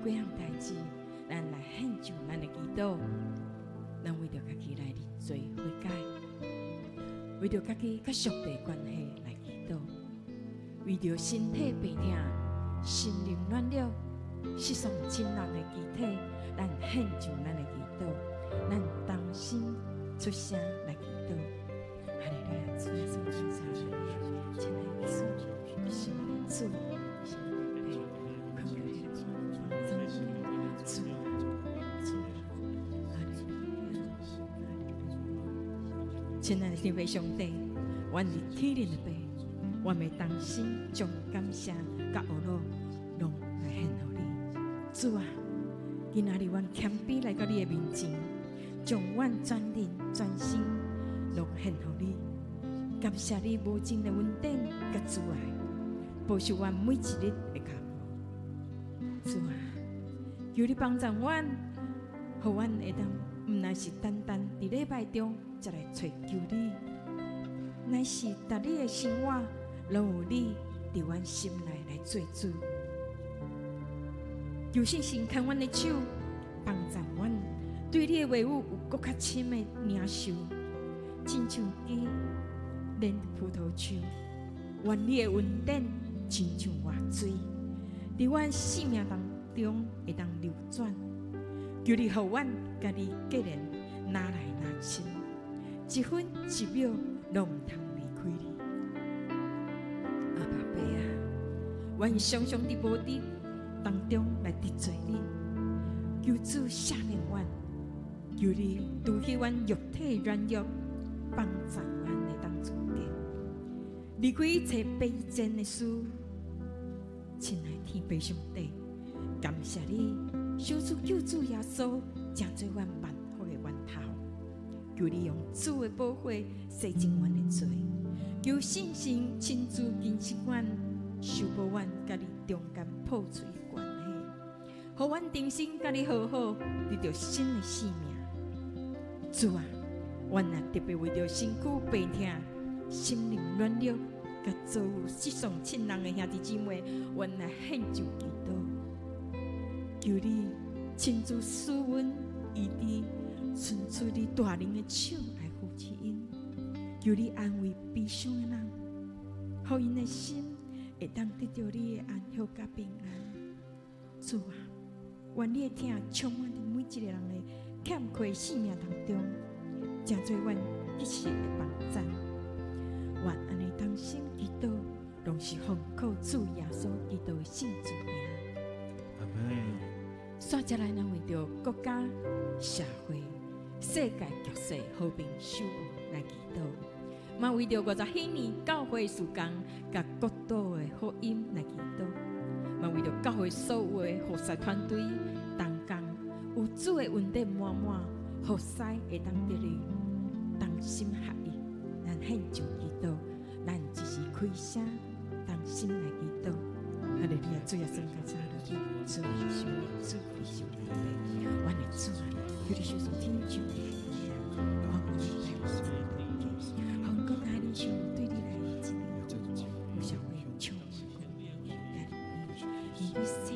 几项代志，咱来献上咱的祈祷，咱为着家己来做悔改，为着家己甲上帝关系来祈祷，为着身体病痛、心灵软弱、失丧亲人的肢体，咱献上咱的祈祷，咱同心出声来祈祷。哈利路亚，主耶稣基督，亲爱的主，是主。亲爱的天父上帝，愿你体谅的爸，我们当心将感谢甲恶乐拢来献予你。主啊，今仔日阮谦卑来到你的面前，将阮全人全心拢献予你。感谢你无尽的恩典甲慈爱，保守阮每一日的脚步。主啊，求你帮助阮，互阮会当毋乃是单单伫礼拜中才来找求你，乃是逐日的生活拢有你伫阮心内来做主。求信心牵阮的手，帮助阮对你的话语有更较深的领受，亲像枝连葡萄树，愿你的恩典亲像活水，伫阮生命当中会当流转。求你互阮家己个人拿来拿去，一分一秒拢毋通离开你。阿爸爸啊，阮常常伫无知当中来得罪你，求主赦免阮，求你除去阮肉体软弱，帮助阮来当主点，离开一切卑贱的事。亲爱天父上帝，感谢你。小主救主耶稣，成做阮万福的源头。求你用主的宝血洗净阮的罪，求信心亲自更新阮，修补阮甲你中间破碎的关系，互阮重新甲你和好，得到新的生命。主啊，阮也特别为着身躯病痛、心灵软弱，甲遭有失丧亲人的兄弟姊妹，阮来献上祈祷。求你亲自施恩医治，伸出你大能的手来扶持因。求你安慰悲伤的人，互因的心会当得到你的安息甲平安。主啊，愿你的疼充满伫每一个人的欠缺生命当中，成做阮一时的帮赞。愿安尼当心祈祷，拢是奉靠主耶稣基督的圣主名。阿门。接下来，咱为着国家、社会、世界局势和平守护来祈祷；嘛为着50禧年教会事工甲国度的福音来祈祷；嘛为着教会所有的服侍团队同工有主的恩典满满，服侍会当得力，同心合意，咱献上祈祷，咱一时开声，同心来祈祷。哈利路亚！主耶稣感谢你，主耶稣，主耶稣，我的主啊，求你收听主的我们来红国爱你主对你来一起，我想为求你来你的世界，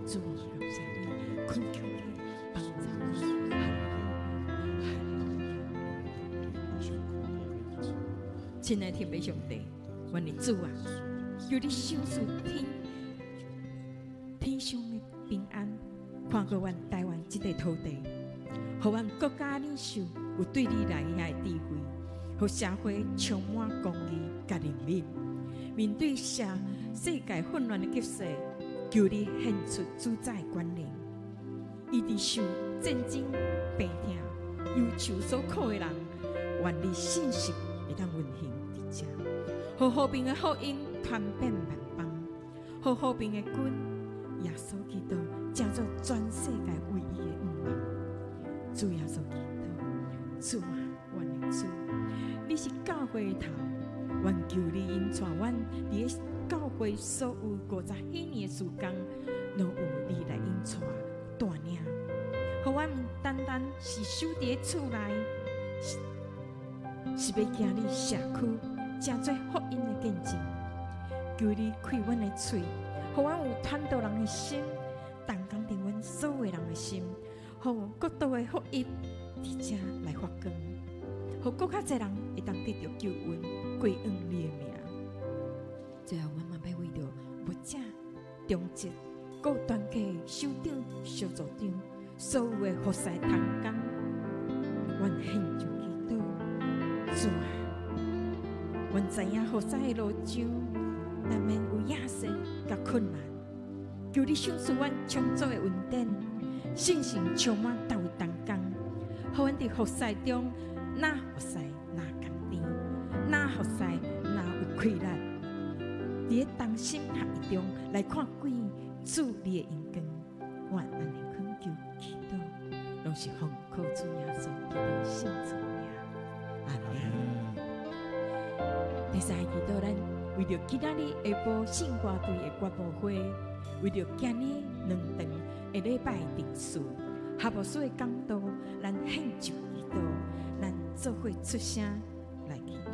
主让下你困求你帮助我，亲爱的天父上帝，我的主啊！求你享受天上的平安，看过阮台湾这块土地，互阮国家领袖有对你来遐的智慧，互社会充满公义甲怜悯。面对世界混乱的局势，求你献出主宰管理，伊伫受战争、病痛、忧愁所苦的人，愿你信息会当运行伫遮，互和平的福音传遍万邦，互和平的君耶稣基督成做全世界唯一的盼望。主耶稣基督，主啊，阮的主，你是教会的头，愿求你引带阮伫个教会所有50禧年的事工，拢有你来引带带领，互阮毋单单是守伫个厝内，是要行你社区，成做福音的见证。求你开阮的嘴，互阮有传道人的心，的心，互国度的福音伫遮来发光，互更较侪人会当得到救恩，归恩你的名。最后，我嘛要为着牧者、中职、各团契首长、小组长，所有的服侍同工，愿献上祈祷。主啊，愿知影服侍的路上，难免有野势甲困难，求你赏赐阮充足的恩典，信心充满到位同工，互阮伫服侍中，哪服侍哪甘甜，哪服侍哪有快乐。伫咧同心合意中来看见主你的荣光，愿安尼恳求祈祷，拢是奉靠主耶稣基督圣子名，阿门。第三个祈祷，咱为着今仔日下晡圣歌队的观摩会，为着今日2场的礼拜定数，下晡所的讲道，咱献上祈祷，咱做伙出声来祈祷。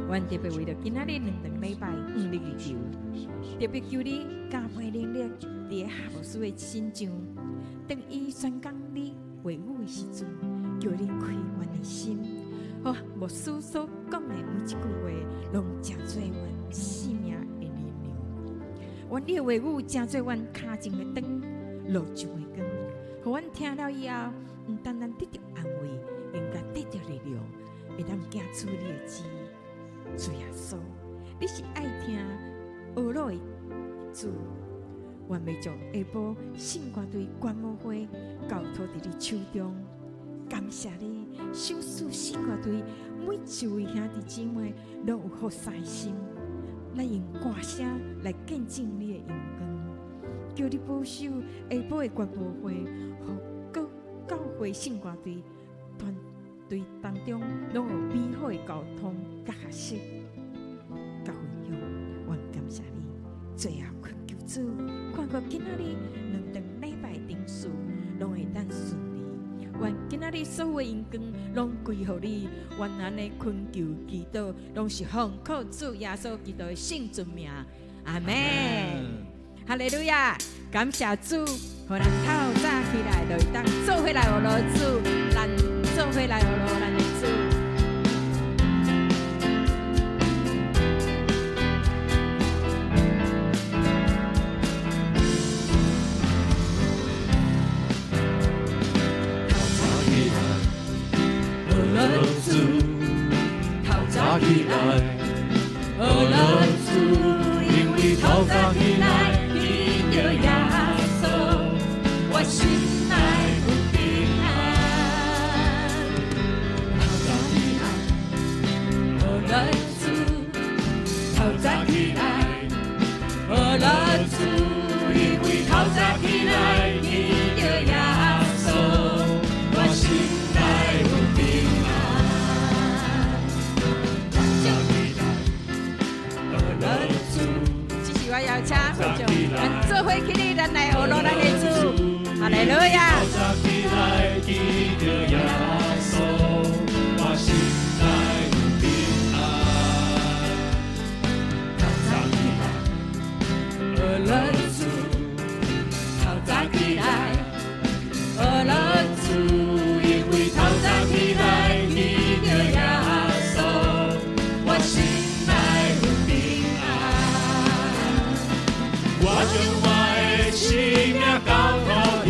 阮特别为了今仔日2场礼拜5日求，特别求你加倍能力，伫咧下晡时的心上，当伊宣讲你话语的时阵，叫你开阮的心，好牧师所讲的每一句话，拢真做阮生命的力量。愿你的话语真做阮脚前的灯，路上的光，互阮听了以后，毋单单得到安慰，应该得到力量，会当行出你的旨意。主耶稣，你是爱听学老的主，愿要将下晡圣歌队观摩会交托伫你手中。感谢你，赏赐圣歌队每一位兄弟姊妹拢有服侍心，来用歌声来见证你的荣光。求你保守下晡的观摩会，互各教会圣歌队团队当中拢有美好的交通甲学习、甲分享。愿感谢你，最后恳求主，看过今仔日2场礼拜定数，拢会当顺利。愿今仔日所有的荣光拢归乎你。愿安尼恳求祈祷，拢是奉靠主耶稣基督的圣尊名。阿门。哈利路亚！感谢主，互咱透早起来就会当做伙来学罗主，咱做伙来学罗咱的主。起来，学了主，因为透早起来见着耶稣，我心内有平安。透早起来，学了主，透早起来，学了主，因为透早起来见着耶稣，我心内有平安。我要请会众，咱做伙起立，咱来学罗咱的主，哈利路亚！透早起来见着耶稣，我心内有平安。透早起来，学罗主，透早起来，学罗主，因为透早起来见着耶稣，我心内有平安。我将我的生命交托你，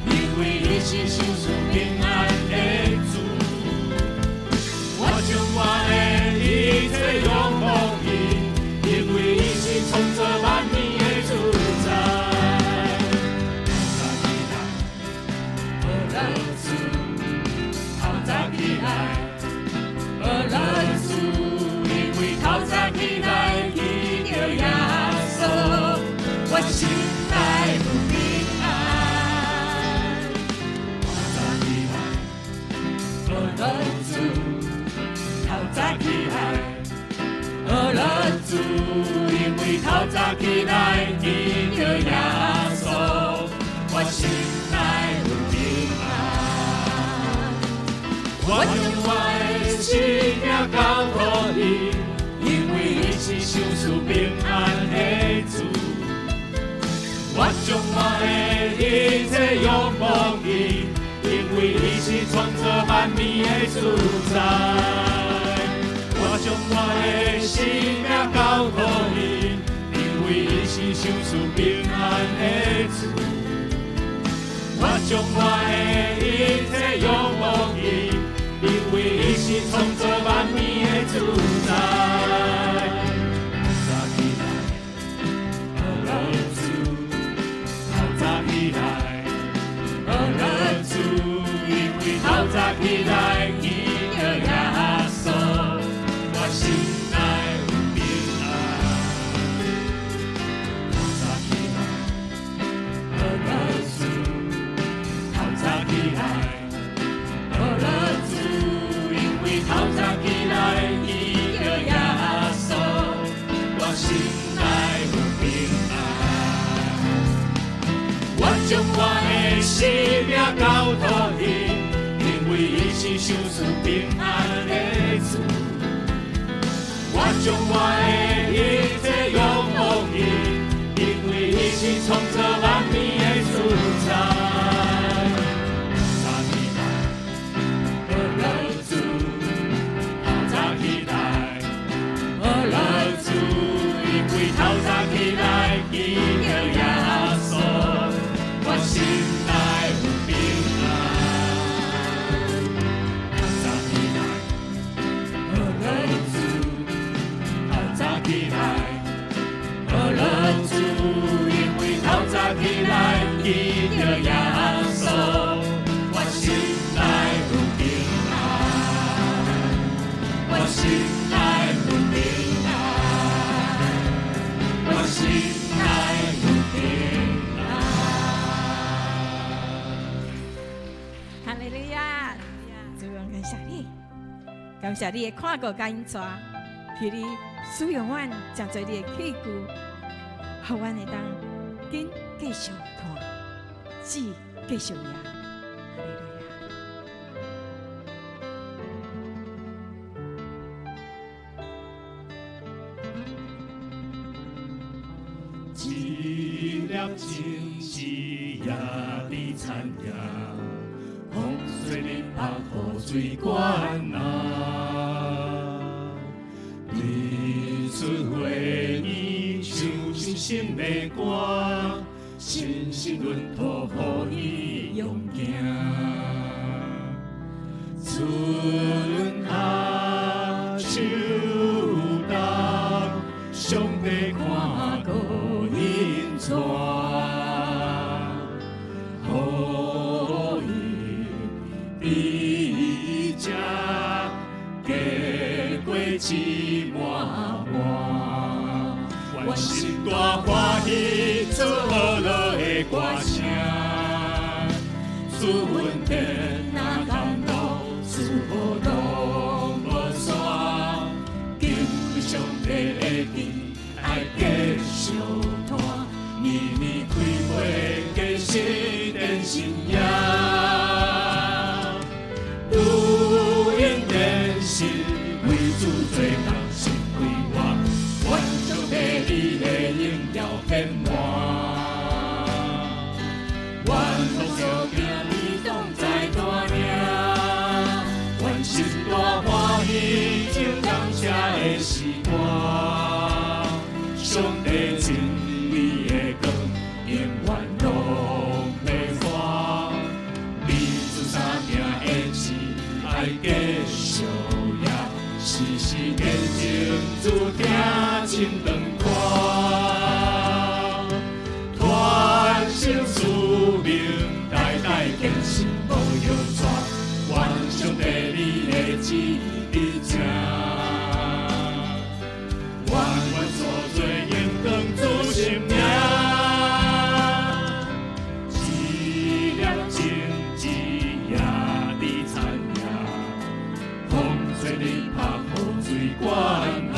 因为早起来见着耶稣，我心内有平安。我将我的生命交托伊，因为伊是享受平安的主。我将我的一切仰望伊，因为伊是创造万物的主宰。我将我的生命交托伊，因为伊是享受平安的主。我将我的一切仰望伊，因为伊是创造万物的主宰。早起来，阿主，早起来，阿主，因为透早起来见着耶稣。心内有平安，透早起来，阿主，透早起来，阿主，因为透早起来见着耶稣，我心内有平安。我将我的生命交托伊，因为伊是享受平安的主。我将我的一切仰望伊，因为伊是创造万物的主宰。早起来，阿主，早起来，阿主，因为透早起来见着耶稣，我心内有平安。早起来，阿主。起来，阿主，因为透早起来见着耶稣，我心内有平安，我心内有平安，我心内有平安。哈利路亚！主啊，感谢你，感谢你的看顾甲因带，替你。使用阮真侪你的器具，互阮会当紧继续看，子继续赢。一粒情是夜的残夜，风吹日拍雨水管啊。出花意，唱出心的歌，深深润土，予伊勇行。春夏秋冬，上帝看顾因带，予伊比这加过一满。我心大欢喜，出好乐的歌声，出阮天那甘露，出好路无山，敬畏上帝的旨，爱继续传，年年开花结实电信仰，如因电信为主做工心归我。愿上帝你的荣耀遍满，愿福寿命你当在大名，愿心大欢喜，正感谢的时光，上帝真美的光，永远拢袂花，你主三命的旨，爱继续也，时时见证主听。心长看，传承使命，代代坚信无忧传，愿上帝你的旨意成，愿所做应当主性命，一粒情一夜的残夜，风吹日拍雨水管啊。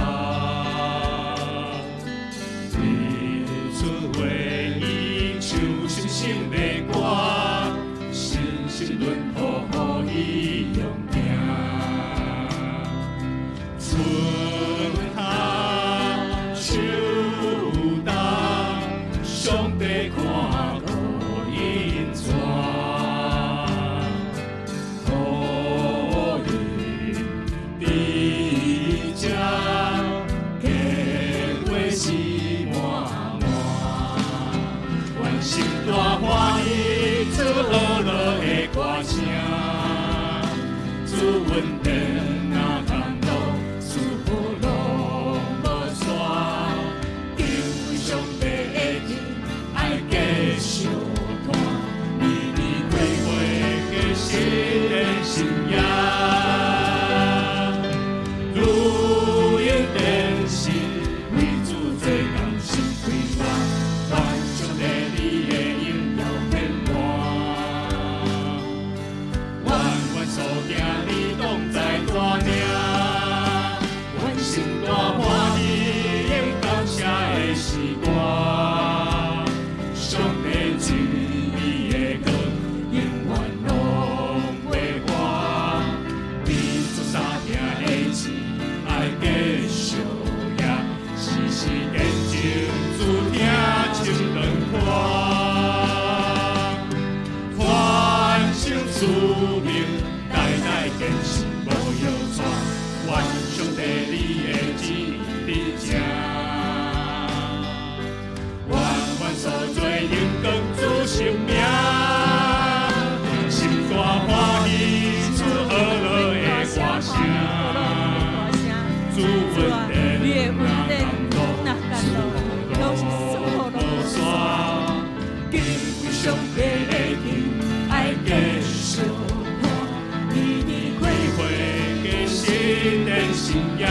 信仰。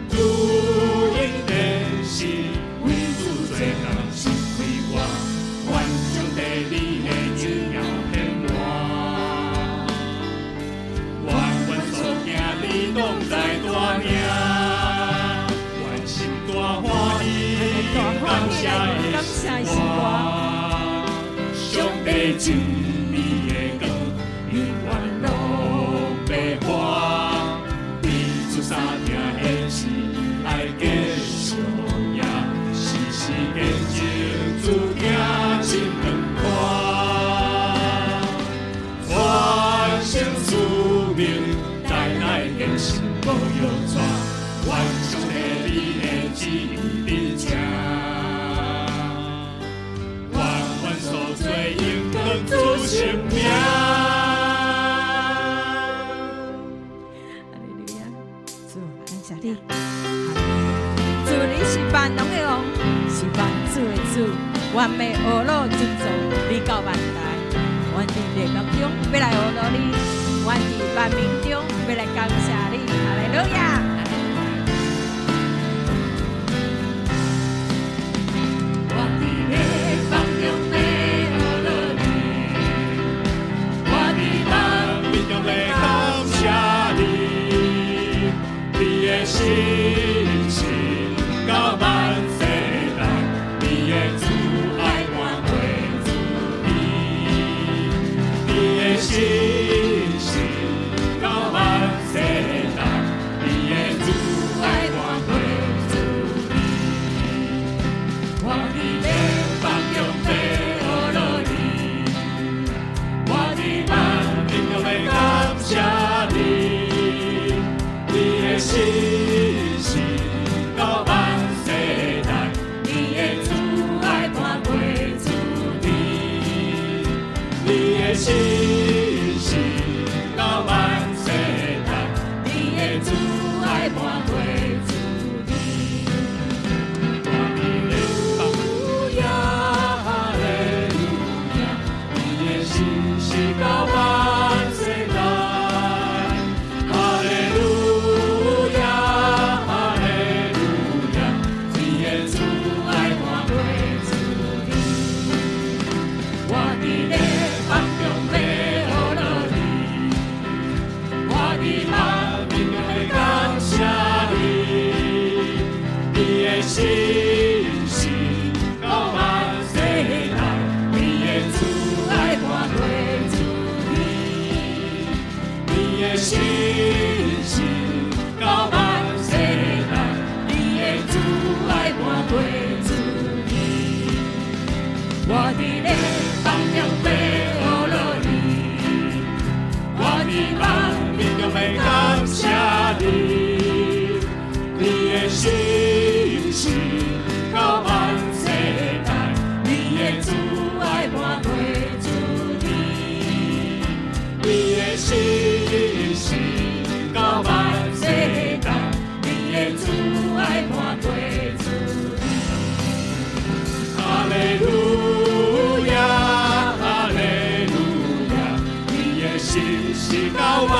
主应的是为主做人心开我，愿上帝你的荣耀显我，愿所行你拢在大名，愿心大欢喜，感谢我，上帝真美的歌，永远拢白花，你做三听的是爱继续也，时时见证主行真两看，传承使命，代代坚信保佑传，愿上帝你的旨意实现，愿所做应当主生命。哈利路亚，主，感谢你。主，你是万能的王，是万主的主，完美学路尊重你到万代。愿伫烈暗中要来学路你，愿伫万民中要来感谢你。哈利路亚。我伫烈放中要学路你，我伫万民中要感谢你，你的信心到万世代，你的慈爱满归主你，你的信心到万世代，你的慈爱满归主你。我伫烈放中要学路你，我伫万民中要感谢你，你的信心到万世代，你的慈爱满归主你，你的信心到万世代，你的慈爱满归主你。我伫烈放哈利路亚，你的信息到万世代，哈利路亚，哈利路亚，你的慈爱满归主你。我伫烈放中要学路你，我伫万民中要感谢你，你的信心到万世代，你的慈爱满归主你，你的信心到万世代，你的慈爱满归主你。我伫烈放中要学路你，我伫万民中要感谢你，你的信心到万世代，你的慈爱满归主你，你的信心到万世代，你的慈爱满归主你。哈利路亚，哈利路亚，你的信息到万